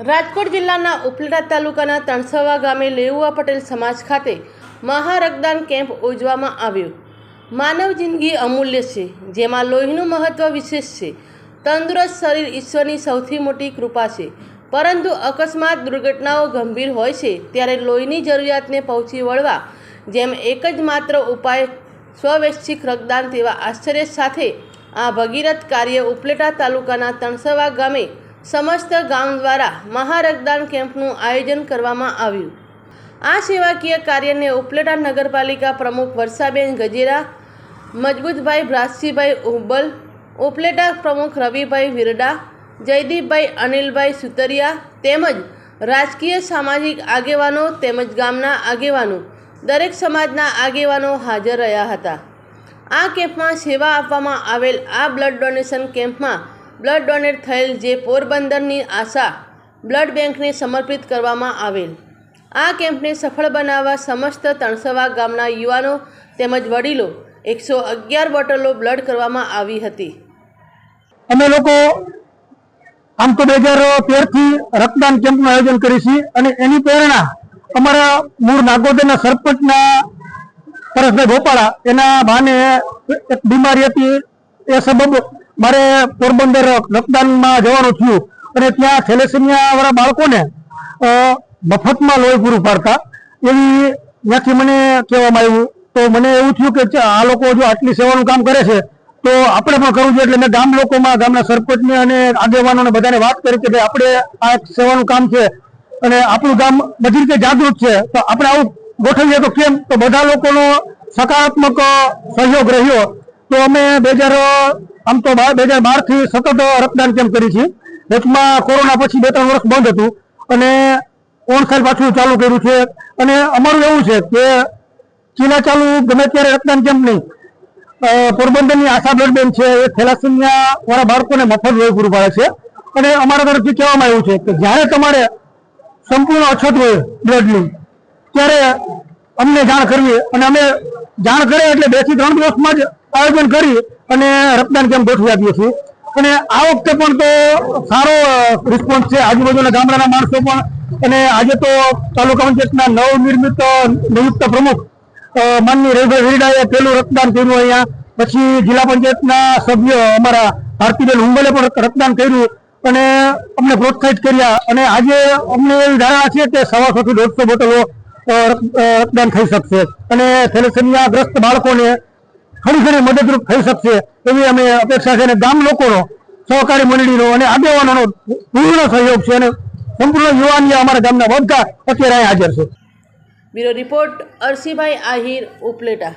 રાજકોટ જિલ્લાના ઉપલેટા તાલુકાના તણસવા ગામે લેઉવા પટેલ સમાજ ખાતે મહારક્તદાન કેમ્પ યોજવામાં આવ્યો। માનવ જિંદગી અમૂલ્ય છે, જેમાં લોહીનું મહત્વ વિશેષ છે। તંદુરસ્ત શરીર ઈશ્વરની સૌથી મોટી કૃપા છે, પરંતુ અકસ્માત દુર્ઘટનાઓ ગંભીર હોય છે ત્યારે લોહીની જરૂરિયાતને પહોંચી વળવા જેમ એક જ માત્ર ઉપાય સ્વૈચ્છિક રક્તદાન તેવા આશ્ચર્ય સાથે આ ભગીરથ કાર્ય ઉપલેટા તાલુકાના તણસવા ગામે સમસ્ત ગામ દ્વારા મહારક્તદાન કેમ્પનું આયોજન કરવામાં આવ્યું। આ સેવાકીય કાર્યને ઉપલેટા નગરપાલિકા પ્રમુખ વર્ષાબેન ગજેરા, મજબૂતભાઈ ભ્રાતસિંહભાઈ ઉબલ, ઉપલેટા પ્રમુખ રવિભાઈ વિરડા, જયદીપભાઈ અનિલભાઈ સુતરિયા તેમજ રાજકીય સામાજિક આગેવાનો તેમજ ગામના આગેવાનો દરેક સમાજના આગેવાનો હાજર રહ્યા હતા। આ કેમ્પમાં સેવા આપવામાં આવેલ આ બ્લડ ડોનેશન કેમ્પમાં બ્લડ ડોનેટ થયેલ જે પોરબંદરની આશા બ્લડ બેંકને સમર્પિત કરવામાં આવેલ। આ કેમ્પને સફળ બનાવવા સમસ્ત તણસવા ગામના યુવાનો તેમજ વડીલો 111 બોટલો બ્લડ કરવામાં આવી હતી। અમે લોકો આમ તો 2013 થી રક્તદાન કેમ્પનું આયોજન કરી છે અને એની પ્રેરણા અમારા મૂળ નાગોદરના સરપંચના પરેશભાઈ ભોપાળા એના બાને એક બીમારી હતી, એ સબબ મારે પોરબંદર રક્તદાનમાં જવાનું થયું અને ત્યાં થેલેસેમિયા વાળા બાળકોને મફતમાં લોહી પૂરું પાડતા એવી ત્યાંથી મને કહેવામાં આવ્યું। તો મને એવું થયું કે આ લોકો જો આટલી સેવાનું કામ કરે છે તો આપણે પણ કરવું જોઈએ। એટલે મેં ગામ લોકોમાં ગામના સરપંચને અને આગેવાનોને બધાને વાત કરી કે ભાઈ આપણે આ એક સેવાનું કામ છે અને આપણું ગામ બધી રીતે જાગૃત છે, તો આપણે આવું ગોઠવીએ તો કેમ? તો બધા લોકોનો સકારાત્મક સહયોગ રહ્યો। તો અમે 2012 થી સતત રક્તદાન કેમ્પ કરી છે। વચમાં કોરોના પછી 2-3 વર્ષ બંધ હતું અને ઓનસાઇલ પાછું ચાલુ કર્યું છે। અને અમારું એવું છે કે ચીલા ચાલુ ગમે ત્યારે રક્તદાન કેમ્પ નહીં, પોરબંદરની આશા બ્લડ બેંક છે એ થેલાસેમિયા વાળા બાળકોને મફત લોહી પૂરું પાડે છે। અને અમારા તરફથી કહેવામાં આવ્યું છે કે જ્યારે તમારે સંપૂર્ણ અછત હોય બ્લડની ત્યારે અમને જાણ કરવી, અને અમે જાણ કરીએ એટલે 2 થી 3 દિવસમાં જ આયોજન કરી અને રક્તદાન કેમ્પ ગોઠવી આપીએ છીએ। અને આ વખતે પણ તો સારો રિસ્પોન્સ છે આજુબાજુના ગામડાના માણસો પણ। અને આજે તો તાલુકા પંચાયતના નવનિર્મિત નિયુક્ત પ્રમુખ માનની રવિભાઈ વિરડાએ પહેલું રક્તદાન કર્યું અહીંયા, પછી જિલ્લા પંચાયતના સભ્ય અમારા ભારતીબેન હુંબલે પણ રક્તદાન કર્યું અને અમને પ્રોત્સાહિત કર્યા। અને આજે અમને એવી ધારણા છે કે 150 થી 150 બોટલો રક્તદાન થઈ શકશે અને થેલેસેમિયાગ્રસ્ત બાળકોને ઘણી મદદરૂપ થઈ શકશે એવી અમે અપેક્ષા છે। અને ગામ લોકોનો, સહકારી મંડળીનો અને આગેવાનોનો પૂર્ણ સહયોગ છે અને સંપૂર્ણ યુવાનીઓ અમારા ગામના બધા અત્યારે હાજર છે। Bureau report Arsibhai Ahir, Upleta.